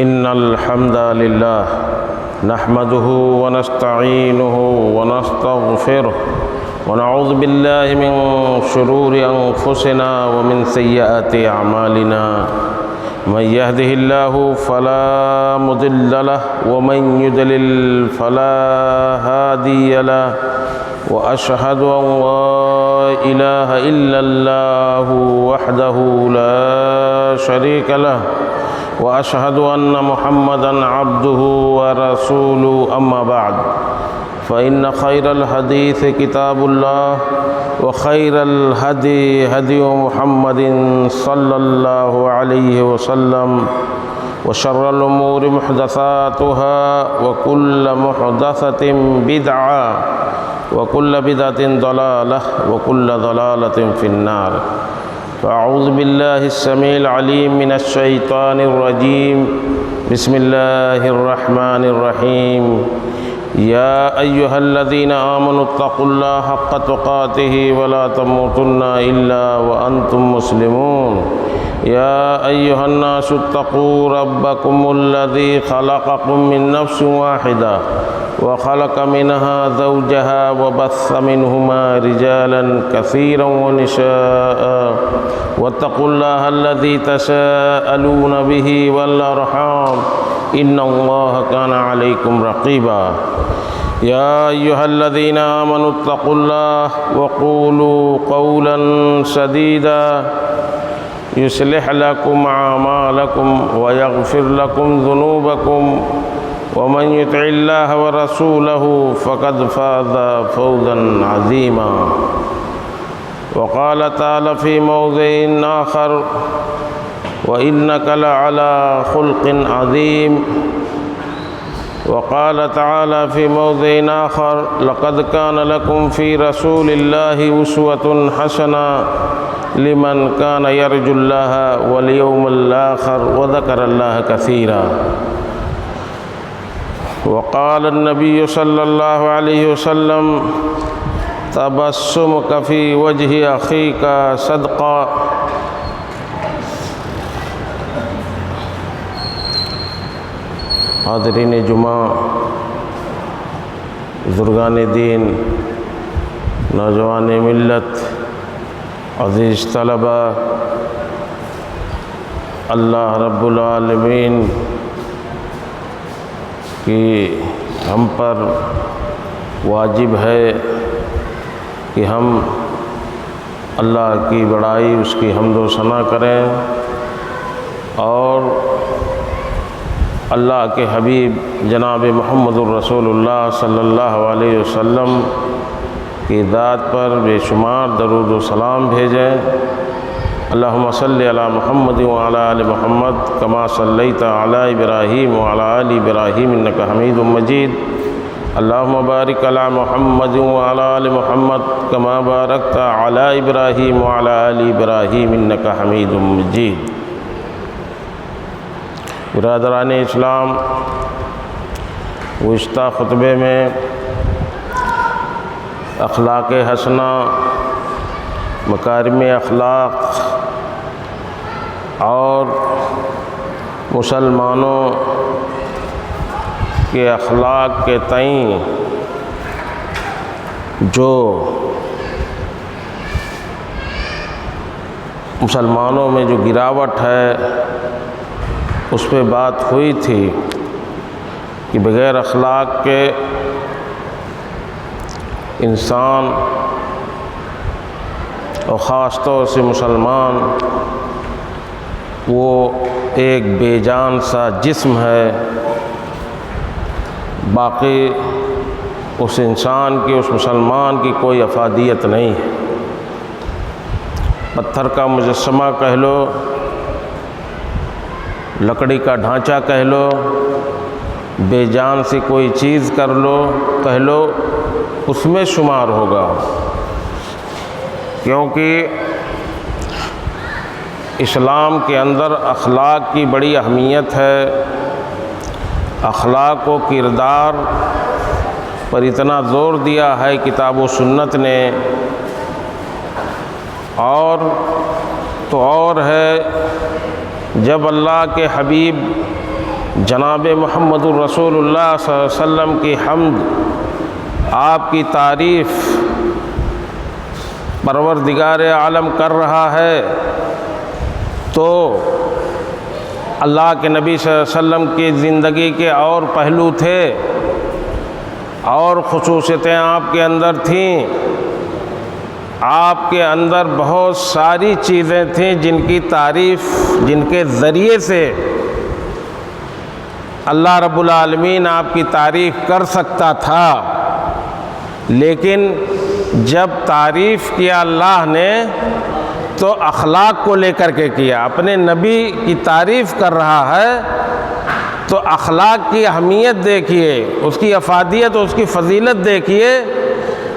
إن الحمد لله نحمده ونستعينه ونستغفره ونعوذ بالله من شرور أنفسنا ومن سيئات أعمالنا من يهده الله فلا مضل له ومن يضلل فلا هادي له وأشهد أن لا إله إلا الله وحده لا شريك له وأشهد أن محمدًا عبده ورسوله أما بعد فإن خير الحديث كتاب الله وخير الهدي هدي محمد صلى الله عليه وسلم وشر الأمور محدثاتها وكل محدثة بدعة وكل بدعة ضلالة وكل ضلالة في النار فأعوذ بالله السميع العليم من الشيطان الرجيم بسم الله الرحمن الرحيم يا أيها الذين آمنوا اتقوا الله حق تقاته ولا تموتن إلا وأنتم مسلمون يا أيها الناس اتقوا ربكم الذي خلقكم من نفس واحدة وخلق منها زوجها وبث منهما رجالا كثيرا ونساء واتقوا الله الذي تساءلون به والأرحام إن الله كان عليكم رقيبا يا أيها الذين آمنوا اتقوا الله وقولوا قولا سديدا يصلح لكم أعمالكم ويغفر لكم ذنوبكم ومن يطع الله ورسوله فقد فاز فوزا عظيما وقال تعالى في موضع آخر وإنك لعلى خلق عظيم وقال تعالى في موضع آخر لقد كان لكم في رسول الله أسوة حسنة لمن كان يرجو الله واليوم الآخر وذكر الله كثيرا وقال النبي صلى الله عليه وسلم تبسمك في وجه أخيك صدقة حاضرین جمعہ، بزرگان دین، نوجوان ملت، عزیز طلبہ، اللہ رب العالمین کی ہم پر واجب ہے کہ ہم اللہ کی بڑائی، اس کی حمد و ثنا کریں اور اللہ کے حبیب جناب محمد الرسول اللہ صلی اللہ علیہ وسلم کی ذات پر بے شمار درود و سلام بھیجیں۔ اللہم صلی علی محمد وعلی آل محمد کما صلیت علی ابراہیم وعلی آل ابراہیم انکا حمید مجید۔ اللہم بارک علی محمد وعلی آل محمد کما بارکت علی ابراہیم وعلی آل ابراہیم انکا حمید مجید۔ برادران اسلام، گزشتہ خطبے میں اخلاق حسنہ، مکارم اخلاق اور مسلمانوں کے اخلاق کے تئیں جو مسلمانوں میں جو گراوٹ ہے اس پہ بات ہوئی تھی کہ بغیر اخلاق کے انسان اور خاص طور سے مسلمان وہ ایک بے جان سا جسم ہے، باقی اس انسان کی، اس مسلمان کی کوئی افادیت نہیں ہے۔ پتھر کا مجسمہ کہہ لو، لکڑی کا ڈھانچہ کہہ لو، بے جان سی کوئی چیز کر لو، کہہ لو، اس میں شمار ہوگا، کیونکہ اسلام کے اندر اخلاق کی بڑی اہمیت ہے۔ اخلاق و کردار پر اتنا زور دیا ہے کتاب و سنت نے، اور تو اور ہے جب اللہ کے حبیب جناب محمد الرسول اللہ صلی اللہ علیہ وسلم کی حمد، آپ کی تعریف پروردگار عالم کر رہا ہے، تو اللہ کے نبی صلی اللہ علیہ وسلم کی زندگی کے اور پہلو تھے، اور خصوصیتیں آپ کے اندر تھیں۔ آپ کے اندر بہت ساری چیزیں تھیں جن کی تعریف، جن کے ذریعے سے اللہ رب العالمین آپ کی تعریف کر سکتا تھا، لیکن جب تعریف کیا اللہ نے تو اخلاق کو لے کر کے کیا۔ اپنے نبی کی تعریف کر رہا ہے تو اخلاق کی اہمیت دیکھیے، اس کی افادیت، اس کی فضیلت دیکھیے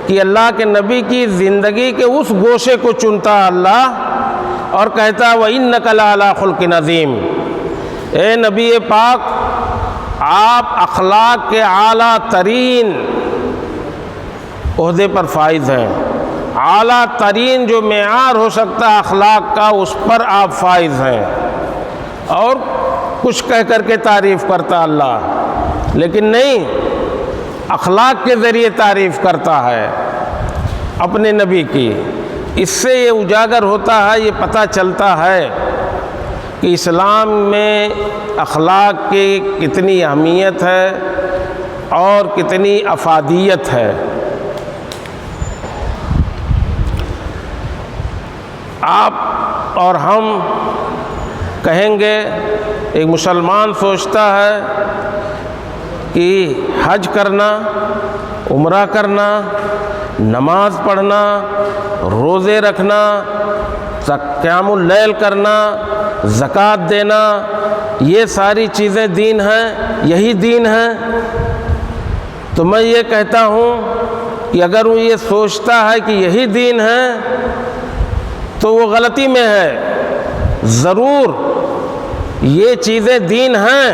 کہ اللہ کے نبی کی زندگی کے اس گوشے کو چنتا اللہ اور کہتا وَإِنَّكَ لَعَلَىٰ خُلْقٍ عَظِيمٍ، اے نبی پاک آپ اخلاق کے اعلیٰ ترین عہدے پر فائز ہیں، اعلیٰ ترین جو معیار ہو سکتا ہے اخلاق کا اس پر آپ فائز ہیں۔ اور کچھ کہہ کر کے تعریف کرتا اللہ، لیکن نہیں، اخلاق کے ذریعے تعریف کرتا ہے اپنے نبی کی۔ اس سے یہ اجاگر ہوتا ہے، یہ پتہ چلتا ہے کہ اسلام میں اخلاق کی کتنی اہمیت ہے اور کتنی افادیت ہے۔ آپ اور ہم کہیں گے، ایک مسلمان سوچتا ہے کہ حج کرنا، عمرہ کرنا، نماز پڑھنا، روزے رکھنا، قیام اللیل کرنا، زکوٰۃ دینا، یہ ساری چیزیں دین ہیں، یہی دین ہے۔ تو میں یہ کہتا ہوں کہ اگر وہ یہ سوچتا ہے کہ یہی دین ہے تو وہ غلطی میں ہے۔ ضرور یہ چیزیں دین ہیں،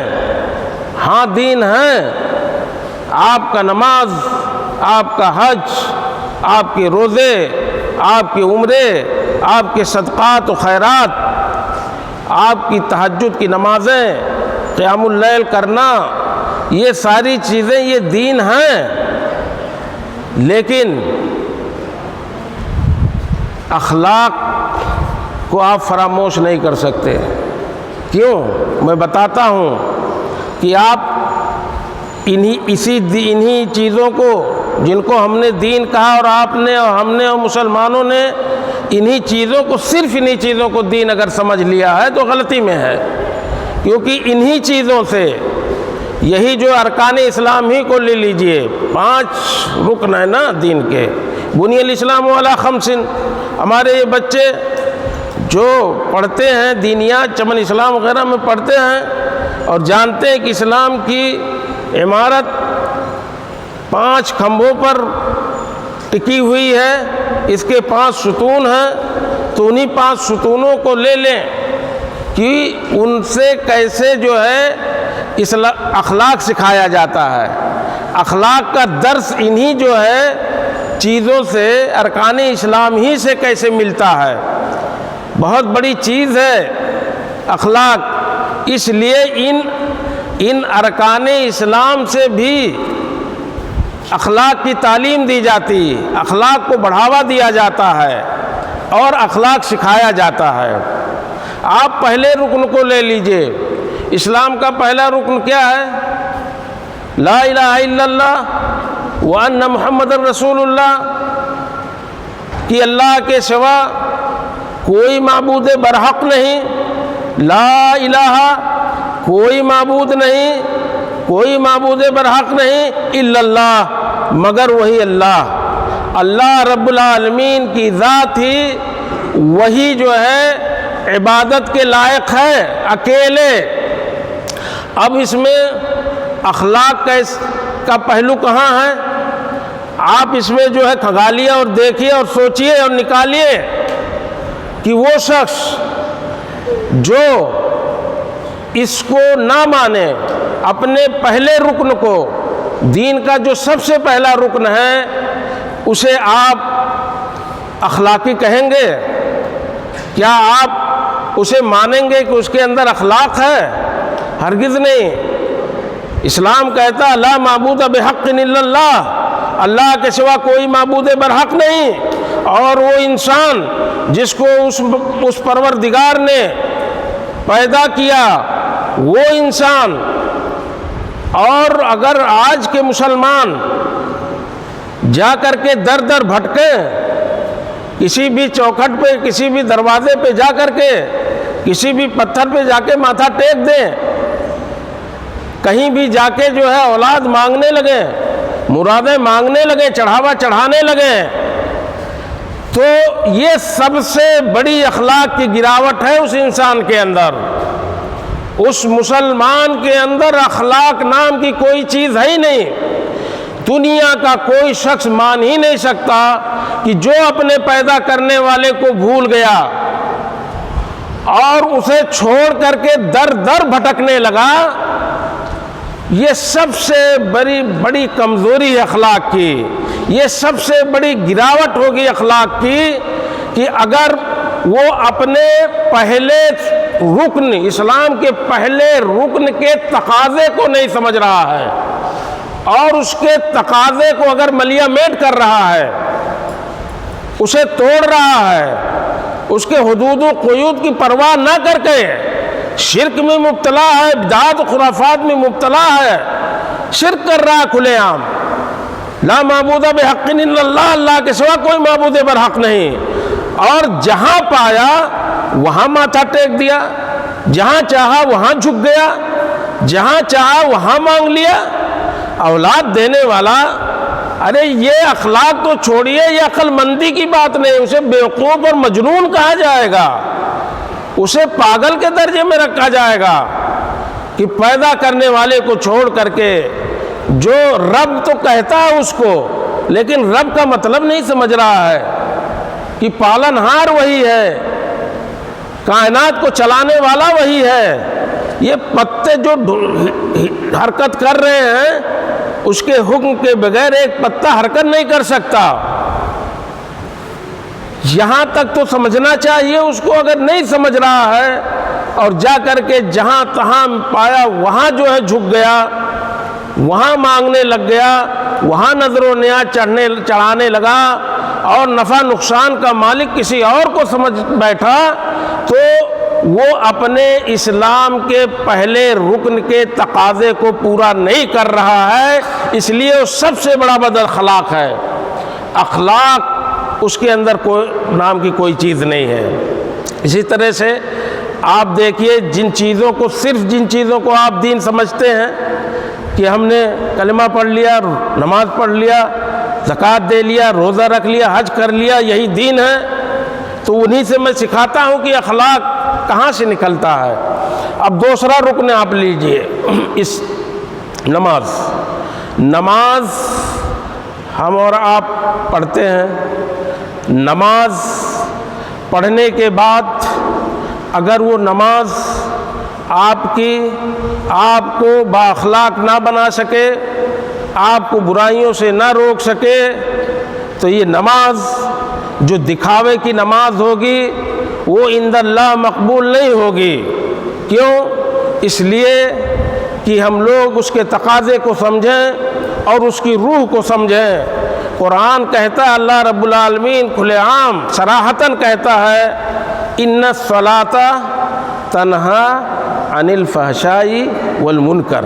ہاں دین ہیں۔ آپ کا نماز، آپ کا حج، آپ کے روزے، آپ کے عمرے، آپ کے صدقات و خیرات، آپ کی تہجد کی نمازیں، قیام اللیل کرنا، یہ ساری چیزیں یہ دین ہیں، لیکن اخلاق کو آپ فراموش نہیں کر سکتے۔ کیوں؟ میں بتاتا ہوں کہ آپ انہی چیزوں کو، جن کو ہم نے دین کہا اور آپ نے اور ہم نے اور مسلمانوں نے انہی چیزوں کو، صرف انہی چیزوں کو دین اگر سمجھ لیا ہے تو غلطی میں ہے، کیونکہ انہی چیزوں سے، یہی جو ارکان اسلام ہی کو لے لیجئے، 5 رکن ہیں نا دین کے، بنی الاسلام علی 5۔ ہمارے یہ بچے جو پڑھتے ہیں دینیات، چمن اسلام وغیرہ میں پڑھتے ہیں اور جانتے ہیں کہ اسلام کی عمارت 5 کھمبوں پر ٹکی ہوئی ہے، اس کے 5 ستون ہیں، تو انہی 5 ستونوں کو لے لیں کہ ان سے کیسے جو ہے اخلاق سکھایا جاتا ہے۔ اخلاق کا درس انہی جو ہے چیزوں سے، ارکان اسلام ہی سے کیسے ملتا ہے۔ بہت بڑی چیز ہے اخلاق، اس لیے ان ارکان اسلام سے بھی اخلاق کی تعلیم دی جاتی، اخلاق کو بڑھاوا دیا جاتا ہے اور اخلاق سکھایا جاتا ہے۔ آپ پہلے رکن کو لے لیجئے، اسلام کا پہلا رکن کیا ہے؟ لا الہ الا اللہ وان محمد رسول اللہ، کہ اللہ کے سوا کوئی معبود برحق نہیں، لا الہ، کوئی معبود نہیں، کوئی معبود برحق نہیں، الا اللہ، مگر وہی اللہ۔ اللہ رب العالمین کی ذات ہی وہی جو ہے عبادت کے لائق ہے، اکیلے۔ اب اس میں اخلاق کا پہلو کہاں ہے؟ آپ اس میں جو ہے کھگالیے اور دیکھیے اور سوچیے اور نکالیے کہ وہ شخص جو اس کو نہ مانے، اپنے پہلے رکن کو، دین کا جو سب سے پہلا رکن ہے، اسے آپ اخلاقی کہیں گے؟ کیا آپ اسے مانیں گے کہ اس کے اندر اخلاق ہے؟ ہرگز نہیں۔ اسلام کہتا لا معبود بحق الا اللہ، اللہ کے سوا کوئی معبود برحق نہیں، اور وہ انسان جس کو اس پروردگار نے پیدا کیا وہ انسان۔ اور اگر آج کے مسلمان جا کر کے در در بھٹکیں، کسی بھی چوکھٹ پہ، کسی بھی دروازے پہ جا کر کے، کسی بھی پتھر پہ جا کے ماتھا ٹیک دیں، کہیں بھی جا کے جو ہے اولاد مانگنے لگے، مرادیں مانگنے لگے، چڑھاوا چڑھانے لگے، تو یہ سب سے بڑی اخلاق کی گراوٹ ہے اس انسان کے اندر۔ اس مسلمان کے اندر اخلاق نام کی کوئی چیز ہے ہی نہیں۔ دنیا کا کوئی شخص مان ہی نہیں سکتا کہ جو اپنے پیدا کرنے والے کو بھول گیا اور اسے چھوڑ کر کے در در بھٹکنے لگا، یہ سب سے بڑی کمزوری ہے اخلاق کی، یہ سب سے بڑی گراوٹ ہوگی اخلاق کی کہ اگر وہ اپنے پہلے رکن، اسلام کے پہلے رکن کے تقاضے کو نہیں سمجھ رہا ہے اور اس کے تقاضے کو اگر ملیا میٹ کر رہا ہے، اسے توڑ رہا ہے، اس کے حدود و قیود کی پرواہ نہ کر کے شرک میں مبتلا ہے، بدعات و خرافات میں مبتلا ہے، شرک کر رہا کھلے عام، لا معبود بحق الا اللہ، اللہ کے سوا کوئی معبود برحق نہیں، اور جہاں پایا وہاں ماتھا ٹیک دیا، جہاں چاہا وہاں جھک گیا، جہاں چاہا وہاں مانگ لیا۔ اولاد دینے والا، ارے یہ اخلاق تو چھوڑیے، یہ عقل مندی کی بات نہیں، اسے بیوقوف اور مجنون کہا جائے گا، اسے پاگل کے درجے میں رکھا جائے گا کہ پیدا کرنے والے کو چھوڑ کر کے جو رب تو کہتا ہے اس کو، لیکن رب کا مطلب نہیں سمجھ رہا ہے کہ پالنہار وہی ہے، کائنات کو چلانے والا وہی ہے، یہ پتے جو حرکت کر رہے ہیں اس کے حکم کے بغیر ایک پتا حرکت نہیں کر سکتا۔ یہاں تک تو سمجھنا چاہیے اس کو، اگر نہیں سمجھ رہا ہے اور جا کر کے جہاں تہاں پایا وہاں جو ہے جھک گیا، وہاں مانگنے لگ گیا، وہاں نظر و نیاز چڑھانے لگا اور نفع نقصان کا مالک کسی اور کو سمجھ بیٹھا، تو وہ اپنے اسلام کے پہلے رکن کے تقاضے کو پورا نہیں کر رہا ہے، اس لیے وہ سب سے بڑا بد اخلاق ہے۔ اخلاق اس کے اندر کوئی نام کی کوئی چیز نہیں ہے۔ اسی طرح سے آپ دیکھیے جن چیزوں کو، صرف جن چیزوں کو آپ دین سمجھتے ہیں کہ ہم نے کلمہ پڑھ لیا، نماز پڑھ لیا، زکوٰۃ دے لیا، روزہ رکھ لیا، حج کر لیا، یہی دین ہے، تو انہی سے میں سکھاتا ہوں کہ اخلاق کہاں سے نکلتا ہے۔ اب دوسرا رکن آپ لیجئے، اس نماز ہم اور آپ پڑھتے ہیں، نماز پڑھنے کے بعد اگر وہ نماز آپ کو بااخلاق نہ بنا سکے، آپ کو برائیوں سے نہ روک سکے، تو یہ نماز جو دکھاوے کی نماز ہوگی وہ عند اللہ مقبول نہیں ہوگی۔ کیوں؟ اس لیے کہ ہم لوگ اس کے تقاضے کو سمجھیں اور اس کی روح کو سمجھیں۔ قرآن کہتا ہے، اللہ رب العالمین کھلے عام صراحتاً کہتا ہے، ان الصلاۃ تنہا عن الفحشاء والمنکر۔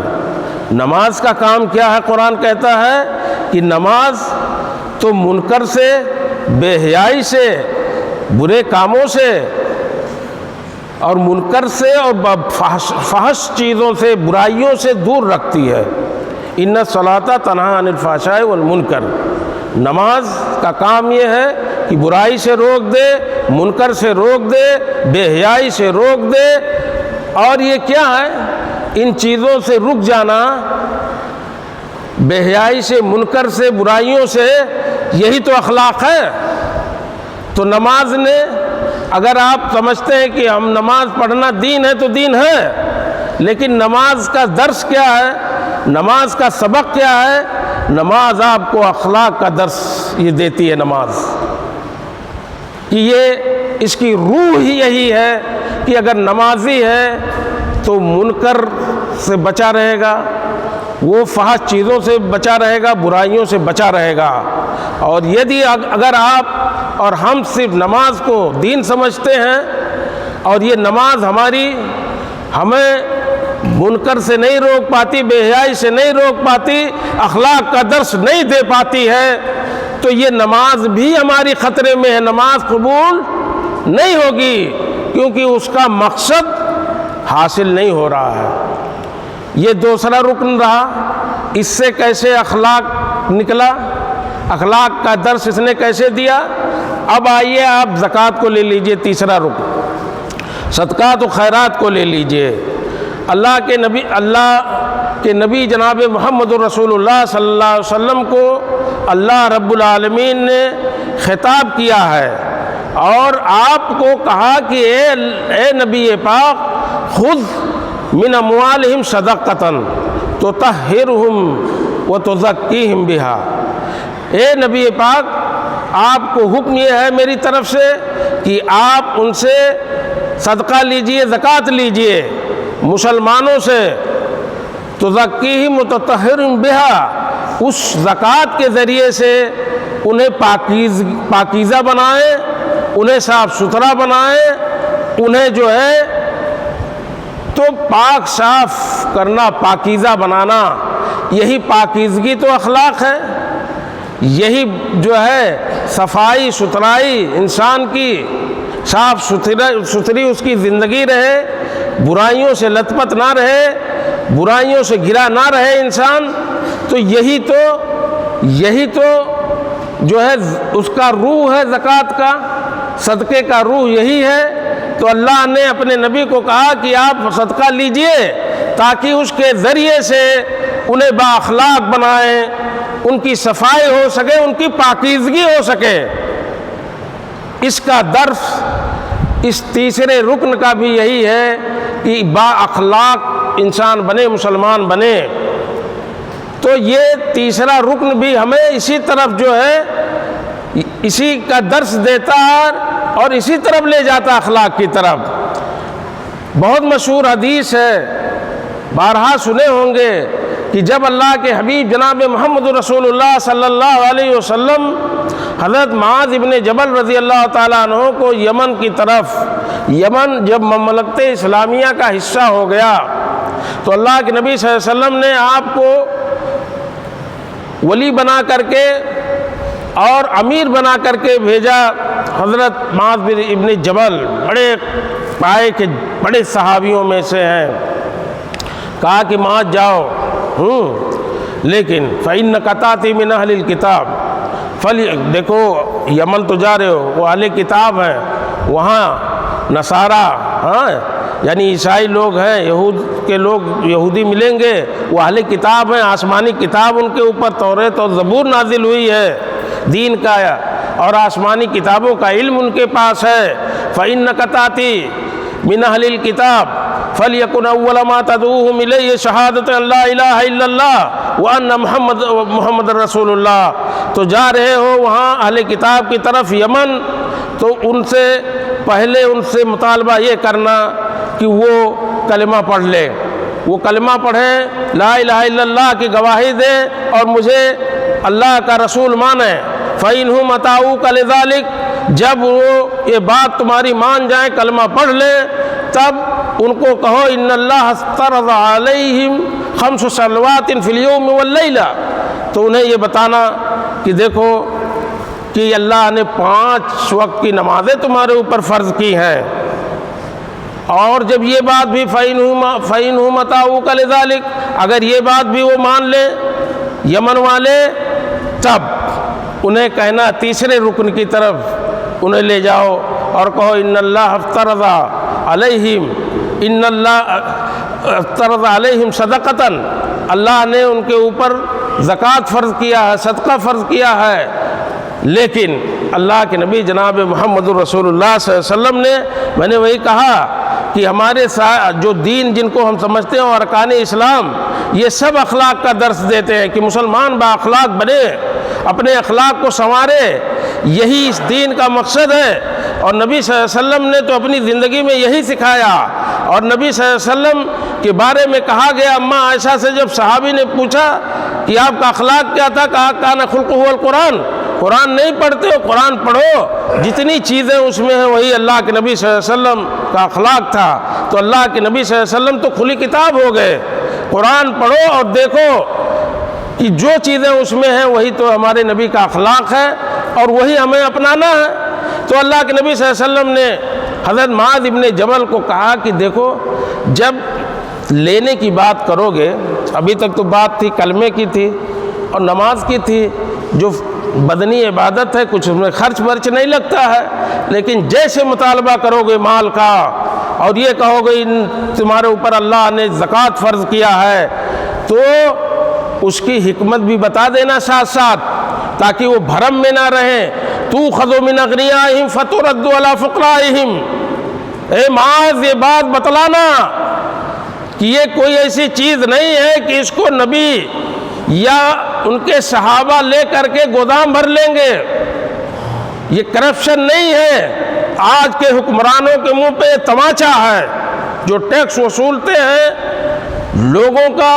نماز کا کام کیا ہے؟ قرآن کہتا ہے کہ نماز تو منکر سے، بے حیائی سے، برے کاموں سے اور منکر سے اور فحش چیزوں سے، برائیوں سے دور رکھتی ہے۔ ان الصلاۃ تنہا عن الفحشاء والمنکر۔ نماز کا کام یہ ہے کہ برائی سے روک دے، منکر سے روک دے، بے حیائی سے روک دے، اور یہ کیا ہے؟ ان چیزوں سے رک جانا، بے حیائی سے، منکر سے، برائیوں سے، یہی تو اخلاق ہے۔ تو نماز نے، اگر آپ سمجھتے ہیں کہ ہم نماز پڑھنا دین ہے تو دین ہے، لیکن نماز کا درس کیا ہے؟ نماز کا سبق کیا ہے؟ نماز آپ کو اخلاق کا درس یہ دیتی ہے نماز، کہ یہ اس کی روح ہی یہی ہے کہ اگر نمازی ہے تو منکر سے بچا رہے گا، وہ فحش چیزوں سے بچا رہے گا، برائیوں سے بچا رہے گا۔ اور یدی اگر آپ اور ہم صرف نماز کو دین سمجھتے ہیں اور یہ نماز ہمیں منکر سے نہیں روک پاتی، بے حیائی سے نہیں روک پاتی، اخلاق کا درس نہیں دے پاتی ہے، تو یہ نماز بھی ہماری خطرے میں ہے، نماز قبول نہیں ہوگی، کیونکہ اس کا مقصد حاصل نہیں ہو رہا ہے۔ یہ دوسرا رکن رہا۔ اس سے کیسے اخلاق نکلا، اخلاق کا درس اس نے کیسے دیا؟ اب آئیے آپ زکوٰۃ کو لے لیجئے، تیسرا رکن، صدقات و خیرات کو لے لیجئے۔ اللہ کے نبی جناب محمد رسول اللہ صلی اللہ علیہ وسلم کو اللہ رب العالمین نے خطاب کیا ہے اور آپ کو کہا کہ اے نبی پاک، خذ من اموالہم صدقۃ تطہرہم وتزکیہم بہا۔ اے نبی پاک، آپ کو حکم یہ ہے میری طرف سے کہ آپ ان سے صدقہ لیجئے، زکوٰۃ لیجئے، مسلمانوں سے، تزکیہم وتطہرہم بہا، اس زکوٰۃ کے ذریعے سے انہیں پاکیزہ بنائیں، انہیں صاف ستھرا بنائیں، انہیں جو ہے تو پاک صاف کرنا، پاکیزہ بنانا، یہی پاکیزگی تو اخلاق ہے، یہی جو ہے صفائی ستھرائی انسان کی، صاف ستھری اس کی زندگی رہے، برائیوں سے لت پت نہ رہے، برائیوں سے گھرا نہ رہے انسان، تو یہی تو جو ہے اس کا روح ہے، زکوٰۃ کا، صدقے کا روح یہی ہے۔ تو اللہ نے اپنے نبی کو کہا کہ آپ صدقہ لیجئے تاکہ اس کے ذریعے سے انہیں با اخلاق بنائیں، ان کی صفائی ہو سکے، ان کی پاکیزگی ہو سکے۔ اس کا درس اس تیسرے رکن کا بھی یہی ہے کہ با اخلاق انسان بنے، مسلمان بنے۔ تو یہ تیسرا رکن بھی ہمیں اسی طرف جو ہے اسی کا درس دیتا ہے اور اسی طرف لے جاتا اخلاق کی طرف۔ بہت مشہور حدیث ہے، بارہا سنے ہوں گے، کہ جب اللہ کے حبیب جناب محمد رسول اللہ صلی اللہ علیہ وسلم حضرت معاذ ابن جبل رضی اللہ تعالیٰ عنہ کو یمن کی طرف، یمن جب مملکت اسلامیہ کا حصہ ہو گیا تو اللہ کے نبی صلی اللہ علیہ وسلم نے آپ کو ولی بنا کر کے اور امیر بنا کر کے بھیجا۔ حضرت معاذ ابن جبل بڑے پائے کے بڑے صحابیوں میں سے ہیں، کہا کہ معاذ جاؤ، لیکن فَإِنَّكَ تَأْتِي مِنْ أَهْلِ الْكِتَابِ، دیکھو یمن تو جا رہے ہو، وہ اہل کتاب ہیں، وہاں نصارہ یعنی عیسائی لوگ ہیں، یہود کے لوگ، یہودی ملیں گے، وہ اہل کتاب ہیں، آسمانی کتاب ان کے اوپر توریت اور زبور نازل ہوئی ہے دین کا، اور آسمانی کتابوں کا علم ان کے پاس ہے۔ فَإِنَّكَ تَأْتِي مِنْ أَهْلِ الْكِتَابِ فَلْيَكُنْ أَوَّلَ مَا تَدْعُوهُمْ إِلَيْهِ شَهَادَةُ أَنْ لَا إِلَٰهَ إِلَّا اللَّهُ وَأَنَّ محمد رسول اللہ۔ تو جا رہے ہو وہاں اہل کتاب کی طرف یمن، تو ان سے پہلے ان سے مطالبہ یہ کرنا کہ وہ کلمہ پڑھ لے، وہ کلمہ پڑھیں، لا الہ الا اللہ کی گواہی دیں اور مجھے اللہ کا رسول مانیں۔ فَإِنْهُمْ أَطَاعُوكَ لِذَلِكَ، جب وہ یہ بات تمہاری مان جائیں، کلمہ پڑھ لیں، تب ان کو کہو ان اللہ افترض علیہم 5 صلوات فی اليوم واللیلہ، تو انہیں یہ بتانا کہ دیکھو کہ اللہ نے 5 وقت کی نمازیں تمہارے اوپر فرض کی ہیں۔ اور جب یہ بات بھی فَإِنْهُمْ أَطَاعُوكَ لِذَلِكَ، اگر یہ بات بھی وہ مان لیں یمن والے، تب انہیں کہنا تیسرے رکن کی طرف انہیں لے جاؤ اور کہو ان اللہ افترض علیہم، ان اللہ افترض علیہم صدقۃ، اللہ نے ان کے اوپر زکوٰۃ فرض کیا ہے، صدقہ فرض کیا ہے۔ لیکن اللہ کے نبی جناب محمد رسول اللہ صلی اللہ علیہ وسلم نے، میں نے وہی کہا کہ ہمارے جو دین جن کو ہم سمجھتے ہیں اور ارکان اسلام، یہ سب اخلاق کا درس دیتے ہیں کہ مسلمان با اخلاق بنے، اپنے اخلاق کو سنوارے، یہی اس دین کا مقصد ہے۔ اور نبی صلی اللہ علیہ وسلم نے تو اپنی زندگی میں یہی سکھایا۔ اور نبی صلی اللہ علیہ وسلم کے بارے میں کہا گیا، اماں عائشہ سے جب صحابی نے پوچھا کہ آپ کا اخلاق کیا تھا، کہا کان خلقہ القرآن، قرآن نہیں پڑھتے ہو؟ قرآن پڑھو، جتنی چیزیں اس میں ہیں وہی اللہ کے نبی صلی اللہ علیہ وسلم کا اخلاق تھا۔ تو اللہ کے نبی صلی اللہ علیہ وسلم تو کھلی کتاب ہو گئے، قرآن پڑھو اور دیکھو کہ جو چیزیں اس میں ہیں وہی تو ہمارے نبی کا اخلاق ہے اور وہی ہمیں اپنانا ہے۔ تو اللہ کے نبی صلی اللہ علیہ وسلم نے حضرت معاذ ابن جبل کو کہا کہ دیکھو، جب لینے کی بات کرو گے، ابھی تک تو بات تھی کلمے کی تھی اور نماز کی تھی، جو بدنی عبادت ہے کچھ اس میں خرچ برچ نہیں لگتا ہے، لیکن جیسے مطالبہ کرو گے مال کا اور یہ کہو گے تمہارے اوپر اللہ نے زکوٰۃ فرض کیا ہے، تو اس کی حکمت بھی بتا دینا ساتھ ساتھ، تاکہ وہ بھرم میں نہ رہیں۔ تُؤْخَذُ مِنْ أَغْنِيَائِهِمْ فَتُرَدُّ عَلَىٰ فُقَرَائِهِمْ، اے معاذ یہ بات بتلانا کہ یہ کوئی ایسی چیز نہیں ہے کہ اس کو نبی یا ان کے صحابہ لے کر کے گودام بھر لیں گے، یہ کرپشن نہیں ہے، آج کے حکمرانوں کے منہ پہ تماچا ہے، جو ٹیکس وصولتے ہیں لوگوں کا،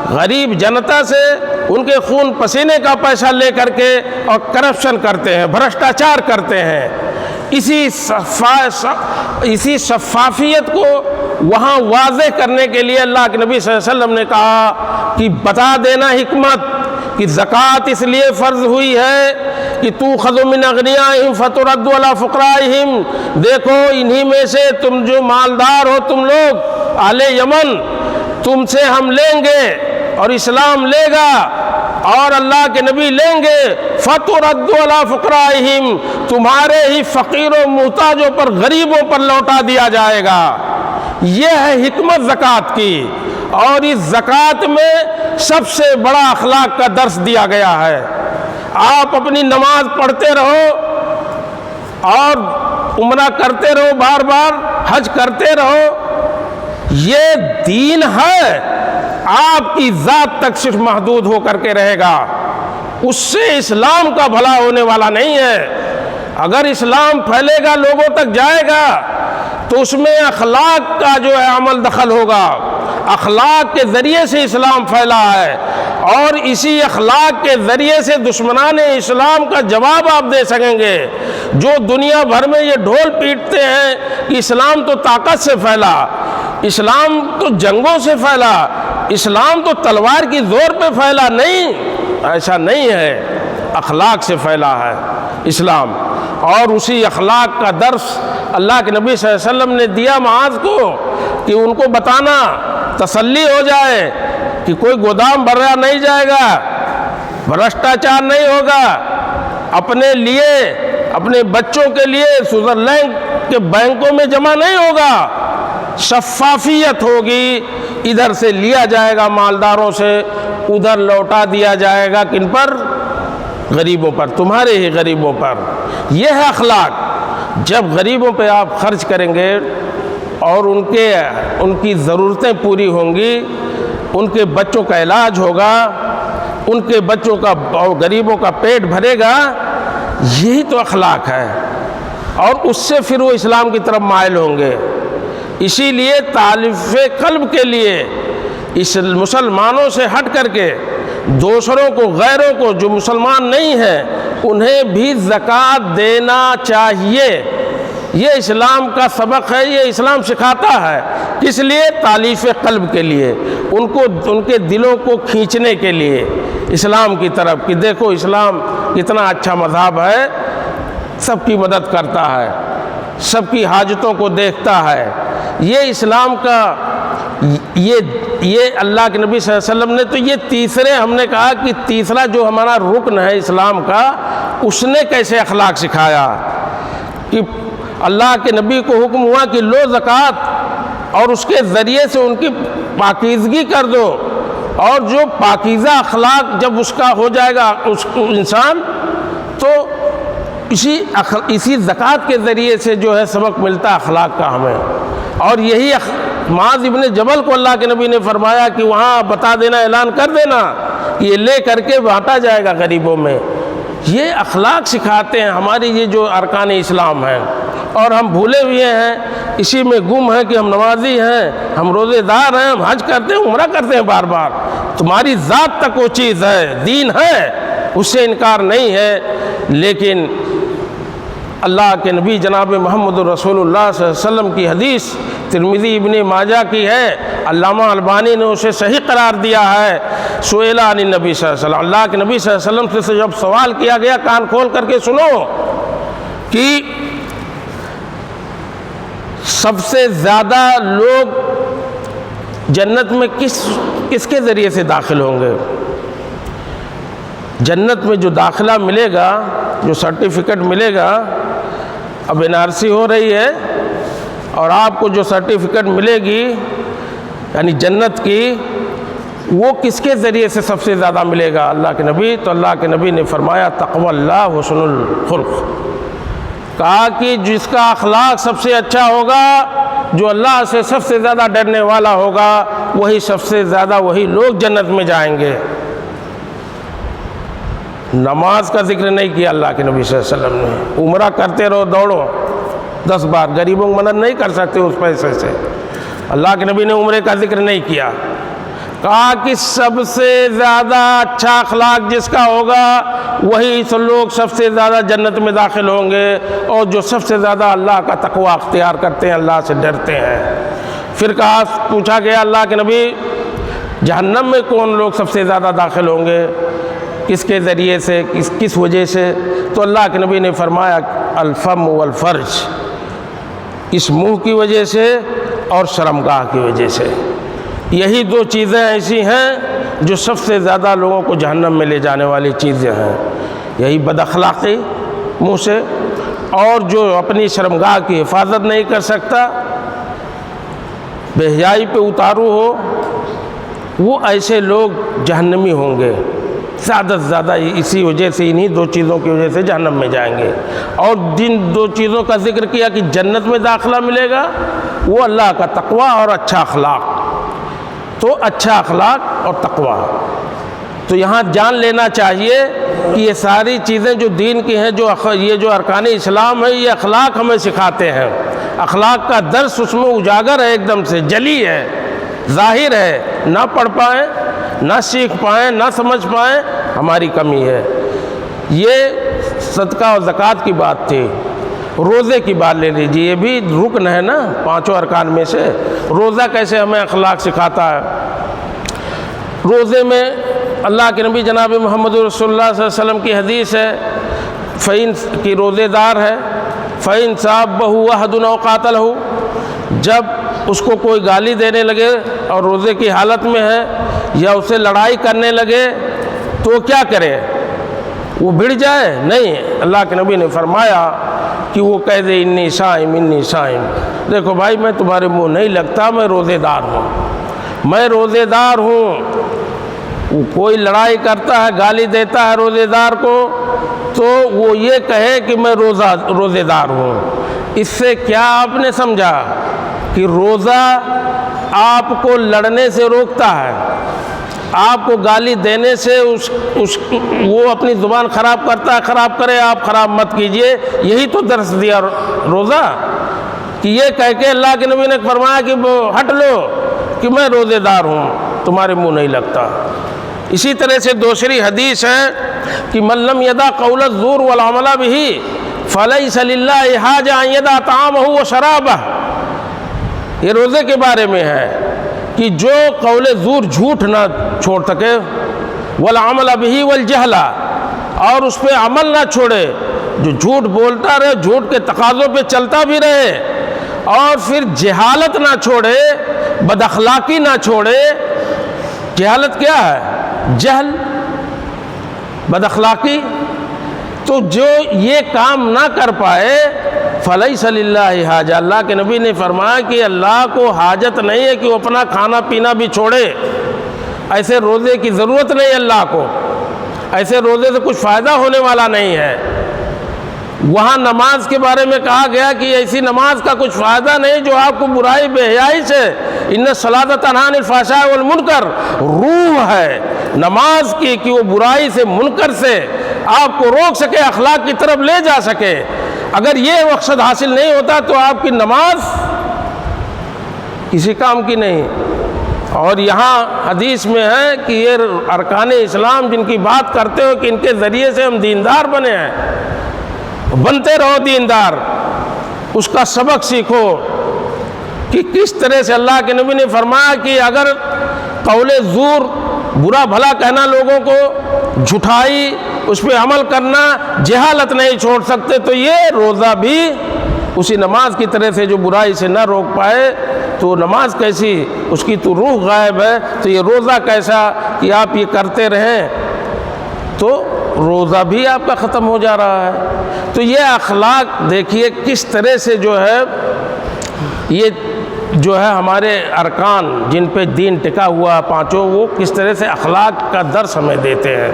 غریب جنتا سے ان کے خون پسینے کا پیسہ لے کر کے اور کرپشن کرتے ہیں، بھرشٹاچار کرتے ہیں۔ اسی شفافیت کو وہاں واضح کرنے کے لیے اللہ کے نبی صلی اللہ علیہ وسلم نے کہا کہ بتا دینا حکمت کہ زکوٰۃ اس لیے فرض ہوئی ہے کہ تُؤْخَذُ مِنْ أَغْنِيَائِهِمْ فَتُرَدُّ عَلَىٰ فُقَرَائِهِمْ، دیکھو انہی میں سے تم جو مالدار ہو، تم لوگ اہل یمن، تم سے ہم لیں گے اور اسلام لے گا اور اللہ کے نبی لیں گے، فَتُرَدُّ عَلَىٰ فُقَرَائِهِمْ، تمہارے ہی فقیروں محتاجوں پر، غریبوں پر لوٹا دیا جائے گا۔ یہ ہے حکمت زکوٰۃ کی، اور اس زکوٰۃ میں سب سے بڑا اخلاق کا درس دیا گیا ہے۔ آپ اپنی نماز پڑھتے رہو اور عمرہ کرتے رہو، بار بار حج کرتے رہو، یہ دین ہے، آپ کی ذات تک صرف محدود ہو کر کے رہے گا، اس سے اسلام کا بھلا ہونے والا نہیں ہے۔ اگر اسلام پھیلے گا، لوگوں تک جائے گا، تو اس میں اخلاق کا جو ہے عمل دخل ہوگا، اخلاق کے ذریعے سے اسلام پھیلا ہے، اور اسی اخلاق کے ذریعے سے دشمنان اسلام کا جواب آپ دے سکیں گے۔ جو دنیا بھر میں یہ ڈھول پیٹتے ہیں کہ اسلام تو طاقت سے پھیلا، اسلام تو جنگوں سے پھیلا، اسلام تو تلوار کی زور پہ پھیلا، نہیں، ایسا نہیں ہے، اخلاق سے پھیلا ہے اسلام۔ اور اسی اخلاق کا درس اللہ کے نبی صلی اللہ علیہ وسلم نے دیا معاذ کو کہ ان کو بتانا، تسلی ہو جائے کہ کوئی گودام بھرا نہیں جائے گا، بھرشٹاچار نہیں ہوگا، اپنے لیے، اپنے بچوں کے لیے سوئٹزرلینڈ کے بینکوں میں جمع نہیں ہوگا، شفافیت ہوگی، ادھر سے لیا جائے گا مالداروں سے، ادھر لوٹا دیا جائے گا کن پر؟ غریبوں پر، تمہارے ہی غریبوں پر۔ یہ ہے اخلاق۔ جب غریبوں پہ آپ خرچ کریں گے اور ان کی ضرورتیں پوری ہوں گی، ان کے بچوں کا علاج ہوگا، ان کے بچوں کا اور غریبوں کا پیٹ بھرے گا، یہی تو اخلاق ہے، اور اس سے پھر وہ اسلام کی طرف مائل ہوں گے۔ اسی لیے تالیف قلب کے لیے اس مسلمانوں سے ہٹ کر کے دوسروں کو، غیروں کو جو مسلمان نہیں ہیں، انہیں بھی زکوٰۃ دینا چاہیے۔ یہ اسلام کا سبق ہے، یہ اسلام سکھاتا ہے۔ کس لیے؟ تالیف قلب کے لیے، ان کے دلوں کو کھینچنے کے لیے اسلام کی طرف، کہ دیکھو اسلام کتنا اچھا مذہب ہے، سب کی مدد کرتا ہے، سب کی حاجتوں کو دیکھتا ہے۔ یہ اسلام کا، یہ اللہ کے نبی صلی اللہ علیہ وسلم نے تو یہ تیسرے، ہم نے کہا کہ تیسرا جو ہمارا رکن ہے اسلام کا، اس نے کیسے اخلاق سکھایا کہ اللہ کے نبی کو حکم ہوا کہ لو زکوٰۃ، اور اس کے ذریعے سے ان کی پاکیزگی کر دو، اور جو پاکیزہ اخلاق جب اس کا ہو جائے گا اس انسان، تو اسی زکوٰۃ کے ذریعے سے جو ہے سبق ملتا ہے اخلاق کا ہمیں۔ اور یہی معاذ ابن جبل کو اللہ کے نبی نے فرمایا کہ وہاں بتا دینا، اعلان کر دینا کہ یہ لے کر کے بانٹا جائے گا غریبوں میں۔ یہ اخلاق سکھاتے ہیں ہماری یہ جو ارکان اسلام ہیں۔ اور ہم بھولے ہوئے ہیں، اسی میں گم ہیں کہ ہم نمازی ہیں، ہم روزے دار ہیں، ہم حج کرتے ہیں، عمرہ کرتے ہیں بار بار۔ تمہاری ذات تک وہ چیز ہے، دین ہے، اس سے انکار نہیں ہے، لیکن اللہ کے نبی جناب محمد رسول اللہ صلی اللہ علیہ وسلم کی حدیث ترمذی ابن ماجہ کی ہے، علامہ البانی نے اسے صحیح قرار دیا ہے۔ سئل عن النبی صلی اللہ علیہ وسلم، اللہ کے نبی صلی اللہ علیہ وسلم سے جب سوال کیا گیا، کان کھول کر کے سنو، کہ سب سے زیادہ لوگ جنت میں کس کے ذریعے سے داخل ہوں گے؟ جنت میں جو داخلہ ملے گا، جو سرٹیفکیٹ ملے گا، اب NRC ہو رہی ہے، اور آپ کو جو سرٹیفکیٹ ملے گی یعنی جنت کی، وہ کس کے ذریعے سے سب سے زیادہ ملے گا؟ اللہ کے نبی، تو اللہ کے نبی نے فرمایا تقوی اللہ حسن الخلق، کہا کہ جس کا اخلاق سب سے اچھا ہوگا، جو اللہ سے سب سے زیادہ ڈرنے والا ہوگا، وہی سب سے زیادہ وہی لوگ جنت میں جائیں گے۔ نماز کا ذکر نہیں کیا اللہ کے نبی صلی اللہ علیہ وسلم نے، عمرہ کرتے رہو، دوڑو 10 بار، غریبوں کو مدد نہیں کر سکتے اس پیسے سے، اللہ کے نبی نے عمرے کا ذکر نہیں کیا۔ کہا کہ سب سے زیادہ اچھا اخلاق جس کا ہوگا، وہی لوگ سب سے زیادہ جنت میں داخل ہوں گے، اور جو سب سے زیادہ اللہ کا تقوی اختیار کرتے ہیں، اللہ سے ڈرتے ہیں۔ پھر کہا، پوچھا گیا اللہ کے نبی، جہنم میں کون لوگ سب سے زیادہ داخل ہوں گے، کس کے ذریعے سے، کس وجہ سے؟ تو اللہ کے نبی نے فرمایا الفم والفرج، اس منہ کی وجہ سے اور شرمگاہ کی وجہ سے، یہی دو چیزیں ایسی ہیں جو سب سے زیادہ لوگوں کو جہنم میں لے جانے والی چیزیں ہیں، یہی بد اخلاقی منہ سے، اور جو اپنی شرمگاہ کی حفاظت نہیں کر سکتا، بے حیائی پہ اتارو ہو، وہ ایسے لوگ جہنمی ہوں گے زیادہ سے زیادہ، اسی وجہ سے، انہی دو چیزوں کی وجہ سے جہنم میں جائیں گے۔ اور جن دو چیزوں کا ذکر کیا کہ جنت میں داخلہ ملے گا، وہ اللہ کا تقوی اور اچھا اخلاق، تو اچھا اخلاق اور تقوی، تو یہاں جان لینا چاہیے کہ یہ ساری چیزیں جو دین کی ہیں، یہ جو ارکان اسلام ہے، یہ اخلاق ہمیں سکھاتے ہیں، اخلاق کا درس اس میں اجاگر ہے، ایک دم سے جلی ہے، ظاہر ہے، نہ پڑھ پائیں، نہ سیکھ پائیں، نہ سمجھ پائیں، ہماری کمی ہے۔ یہ صدقہ اور زکوٰۃ کی بات تھی۔ روزے کی بات لے لیجیے، یہ بھی رکن ہے نا 5 ارکان میں سے۔ روزہ کیسے ہمیں اخلاق سکھاتا ہے؟ روزے میں اللہ کے نبی جناب محمد رسول اللہ صلی اللہ علیہ وسلم کی حدیث ہے، فَإِن کی روزے دار ہے، فَإِن سَابَّهُ أَحَدٌ أَوْ قَاتَلَهُ، جب اس کو کوئی گالی دینے لگے اور روزے کی حالت میں ہے، یا اسے لڑائی کرنے لگے، تو کیا کرے؟ وہ بھڑ جائے؟ نہیں، اللہ کے نبی نے فرمایا کہ وہ کہہ دے انی صائم انی صائم، دیکھو بھائی میں تمہارے منہ نہیں لگتا، میں روزے دار ہوں، میں روزے دار ہوں۔ کوئی لڑائی کرتا ہے، گالی دیتا ہے روزے دار کو، تو وہ یہ کہے کہ میں روزے دار ہوں۔ اس سے کیا آپ نے سمجھا کہ روزہ آپ کو لڑنے سے روکتا ہے، آپ کو گالی دینے سے وہ اپنی زبان خراب کرتا ہے، خراب کرے، آپ خراب مت کیجئے، یہی تو درس دیا روزہ، کہ یہ کہہ کے اللہ کے نبی نے فرمایا کہ ہٹ لو کہ میں روزے دار ہوں، تمہارے منہ نہیں لگتا۔ اسی طرح سے دوسری حدیث ہے کہ من لم یدع قول الزور والعمل به فلیس للہ حاجہ ان یدع طعامہ وشرابہ، یہ روزے کے بارے میں ہے کہ جو قول زور، جھوٹ نہ چھوڑ سکے، والعمل به والجہل، اور اس پہ عمل نہ چھوڑے، جو جھوٹ بولتا رہے، جھوٹ کے تقاضوں پہ چلتا بھی رہے، اور پھر جہالت نہ چھوڑے، بد اخلاقی نہ چھوڑے۔ جہالت کیا ہے؟ جہل، بد اخلاقی۔ تو جو یہ کام نہ کر پائے، فلیس للہ حاجہ، اللہ کے نبی نے فرمایا کہ اللہ کو حاجت نہیں ہے کہ وہ اپنا کھانا پینا بھی چھوڑے، ایسے روزے کی ضرورت نہیں اللہ کو، ایسے روزے سے کچھ فائدہ ہونے والا نہیں ہے۔ وہاں نماز کے بارے میں کہا گیا کہ ایسی نماز کا کچھ فائدہ نہیں جو آپ کو برائی بے حیائی سے، ان الصلاۃ تنہی عن الفحشاء والمنکر، روح ہے نماز کی کہ وہ برائی سے، منکر سے آپ کو روک سکے، اخلاق کی طرف لے جا سکے۔ اگر یہ مقصد حاصل نہیں ہوتا تو آپ کی نماز کسی کام کی نہیں۔ اور یہاں حدیث میں ہے کہ یہ ارکان اسلام جن کی بات کرتے ہو کہ ان کے ذریعے سے ہم دیندار بنے ہیں، بنتے رہو دیندار، اس کا سبق سیکھو کہ کس طرح سے اللہ کے نبی نے فرمایا کہ اگر قول زور، برا بھلا کہنا لوگوں کو، جھٹائی، اس پہ عمل کرنا، جہالت نہیں چھوڑ سکتے تو یہ روزہ بھی اسی نماز کی طرح سے جو برائی سے نہ روک پائے تو نماز کیسی، اس کی تو روح غائب ہے، تو یہ روزہ کیسا کہ آپ یہ کرتے رہیں تو روزہ بھی آپ کا ختم ہو جا رہا ہے۔ تو یہ اخلاق دیکھیے کس طرح سے جو ہے یہ جو ہے ہمارے ارکان جن پہ دین ٹکا ہوا پانچوں، وہ کس طرح سے اخلاق کا درس ہمیں دیتے ہیں۔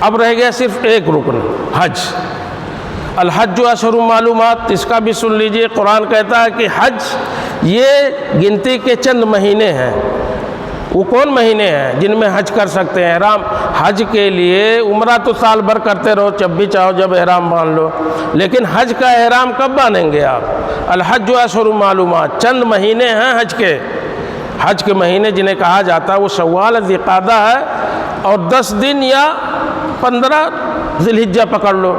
اب رہ گیا صرف ایک رکن، حج۔ الحج اشہر معلومات، اس کا بھی سن لیجئے۔ قرآن کہتا ہے کہ حج یہ گنتی کے چند مہینے ہیں۔ وہ کون مہینے ہیں جن میں حج کر سکتے ہیں؟ احرام حج کے لیے، عمرہ تو سال بھر کرتے رہو، جب بھی چاہو جب احرام باندھ لو، لیکن حج کا احرام کب باندھیں گے آپ؟ الحج اشہر معلومات، چند مہینے ہیں حج کے۔ حج کے مہینے جنہیں کہا جاتا ہے وہ شوال، ذی القعدہ ہے، اور 10 دن یا 15 ذی الحجہ پکڑ لو۔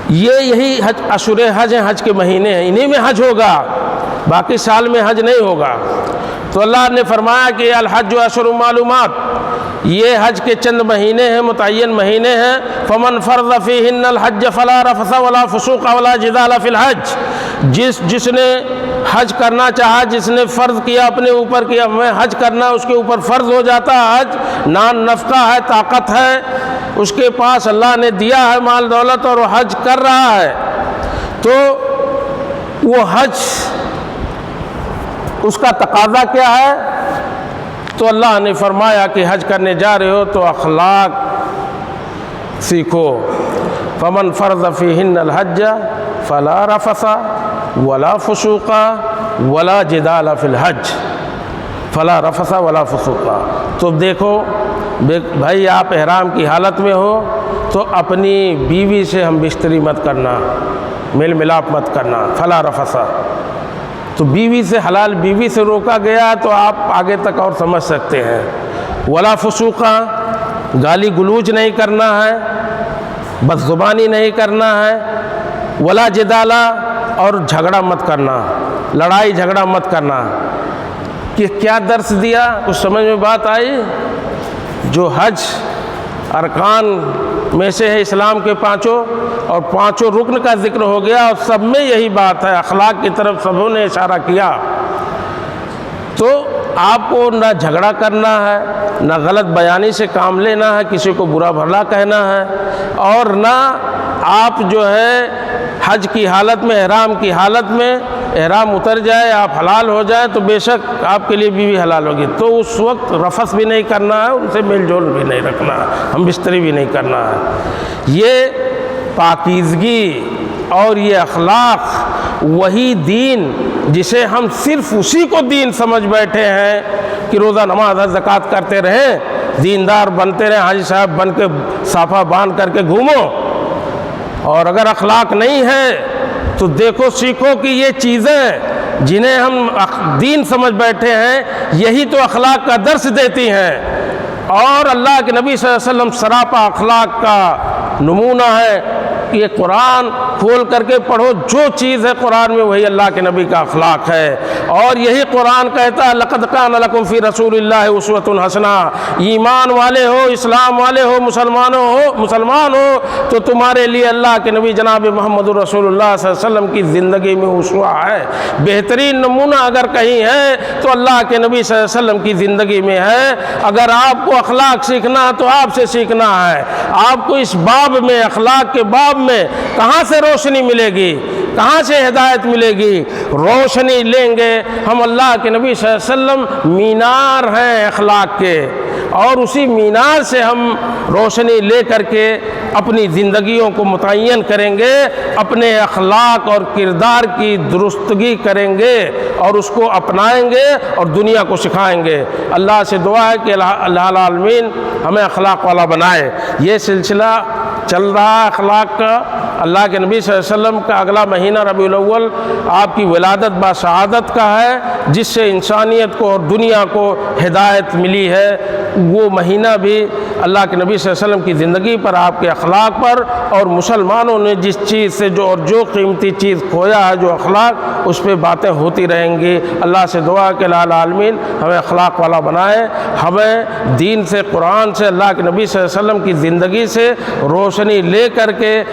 یہی حج اشہر حج ہیں، حج کے مہینے ہیں، انہی میں حج ہوگا، باقی سال میں حج نہیں ہوگا۔ تو اللہ نے فرمایا کہ الحج اشہر معلومات، یہ حج کے چند مہینے ہیں، متعین مہینے ہیں۔ فمن فرض فیہن الحج فلا رفث ولا فسوق ولا جدال فی الحج، جس نے حج کرنا چاہا، جس نے فرض کیا اپنے اوپر کہ ہمیں حج کرنا، اس کے اوپر فرض ہو جاتا ہے حج، نان نفقہ ہے، طاقت ہے اس کے پاس، اللہ نے دیا ہے مال دولت اور وہ حج کر رہا ہے، تو وہ حج اس کا تقاضا کیا ہے؟ تو اللہ نے فرمایا کہ حج کرنے جا رہے ہو تو اخلاق سیکھو۔ فمن فرض فیہن الحج فلا رفث ولا فسوق ولا جدال فی الحج، فلا رفث ولا فسوق۔ تو دیکھو بھائی، آپ احرام کی حالت میں ہو تو اپنی بیوی سے ہم بستری مت کرنا، میل ملاپ مت کرنا، فلا رفث۔ تو بیوی سے، حلال بیوی سے روکا گیا تو آپ آگے تک اور سمجھ سکتے ہیں۔ ولا فسوق، گالی گلوچ نہیں کرنا ہے، بدزبانی نہیں کرنا ہے۔ ولا جدالہ، اور جھگڑا مت کرنا، لڑائی جھگڑا مت کرنا۔ کہ کیا درس دیا؟ کچھ سمجھ میں بات آئی؟ جو حج ارکان میں سے ہے اسلام کے پانچوں، اور پانچوں رکن کا ذکر ہو گیا، اور سب میں یہی بات ہے، اخلاق کی طرف سبوں نے اشارہ کیا۔ تو آپ کو نہ جھگڑا کرنا ہے، نہ غلط بیانی سے کام لینا ہے، کسی کو برا بھلا کہنا ہے، اور نہ آپ جو ہے حج کی حالت میں، احرام کی حالت میں، احرام اتر جائے، آپ حلال ہو جائیں تو بے شک آپ کے لیے بیوی حلال ہوگی، تو اس وقت رفث بھی نہیں کرنا ہے، ان سے میل جول بھی نہیں رکھنا ہے، ہم بستری بھی نہیں کرنا ہے۔ یہ پاکیزگی اور یہ اخلاق وہی دین جسے ہم صرف اسی کو دین سمجھ بیٹھے ہیں کہ روزہ نماز زکوٰۃ کرتے رہیں، دیندار بنتے رہیں، حاجی صاحب بن کے صافہ باندھ کر کے گھومو، اور اگر اخلاق نہیں ہے تو دیکھو سیکھو کہ یہ چیزیں جنہیں ہم دین سمجھ بیٹھے ہیں یہی تو اخلاق کا درس دیتی ہیں، اور اللہ کے نبی صلی اللہ علیہ وسلم سراپا اخلاق کا نمونہ ہے۔ یہ قرآن کھول کر کے پڑھو، جو چیز ہے قرآن میں وہی اللہ کے نبی کا اخلاق ہے، اور یہی قرآن کہتا ہے لقد کان لکم فی رسول اللہ اسوۃ حسنہ، ایمان والے ہو، اسلام والے ہو، مسلمان ہو تو تمہارے لیے اللہ کے نبی جناب محمد رسول اللہ صلی اللہ علیہ وسلم کی زندگی میں اسوہ ہے، بہترین نمونہ اگر کہیں ہے تو اللہ کے نبی صلی اللہ علیہ وسلم کی زندگی میں ہے۔ اگر آپ کو اخلاق سیکھنا ہے تو آپ سے سیکھنا ہے۔ آپ کو اس باب میں، اخلاق کے باب میں کہاں سے روشنی ملے گی، کہاں سے ہدایت ملے گی؟ روشنی لیں گے ہم اللہ کے نبی صلی اللہ علیہ وسلم مینار ہیں اخلاق کے، اور اسی مینار سے ہم روشنی لے کر کے اپنی زندگیوں کو متعین کریں گے، اپنے اخلاق اور کردار کی درستگی کریں گے اور اس کو اپنائیں گے اور دنیا کو سکھائیں گے۔ اللہ سے دعا ہے کہ اللہ العالمین ہمیں اخلاق والا بنائے۔ یہ سلسلہ چل رہا اخلاق کا، اللہ کے نبی صلی اللہ علیہ وسلم کا اگلا مہینہ ربیع الاول آپ کی ولادت بسعادت کا ہے، جس سے انسانیت کو اور دنیا کو ہدایت ملی ہے۔ وہ مہینہ بھی اللہ کے نبی صلی اللہ علیہ وسلم کی زندگی پر، آپ کے اخلاق پر، اور مسلمانوں نے جس چیز سے جو قیمتی چیز کھویا ہے، جو اخلاق، اس پہ باتیں ہوتی رہیں گی۔ اللہ سے دعا کہ الہ العالمین ہمیں اخلاق والا بنائے، ہمیں دین سے، قرآن سے، اللہ کے نبی صلی اللہ علیہ وسلم کی زندگی سے روشنی لے کر کے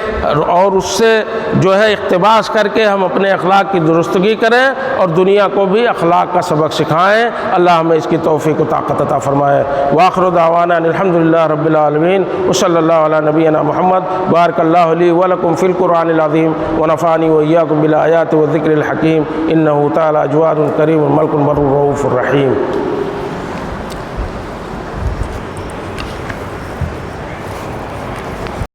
اور اس سے جو ہے اقتباس کر کے ہم اپنے اخلاق کی درستگی کریں اور دنیا کو بھی اخلاق کا سبق سکھائیں۔ اللہ ہمیں اس کی توفیق و طاقت عطا فرمائے۔ وآخر دعوانا الحمدللہ رب العالمین وصلی اللہ علی نبینا محمد۔ بارک اللہ لی ولکم فی القرآن العظیم ونفعنی وإیاکم بالآیات والذکر الحکیم، انہ تعالی جواد کریم ملک بر رؤوف الرحیم۔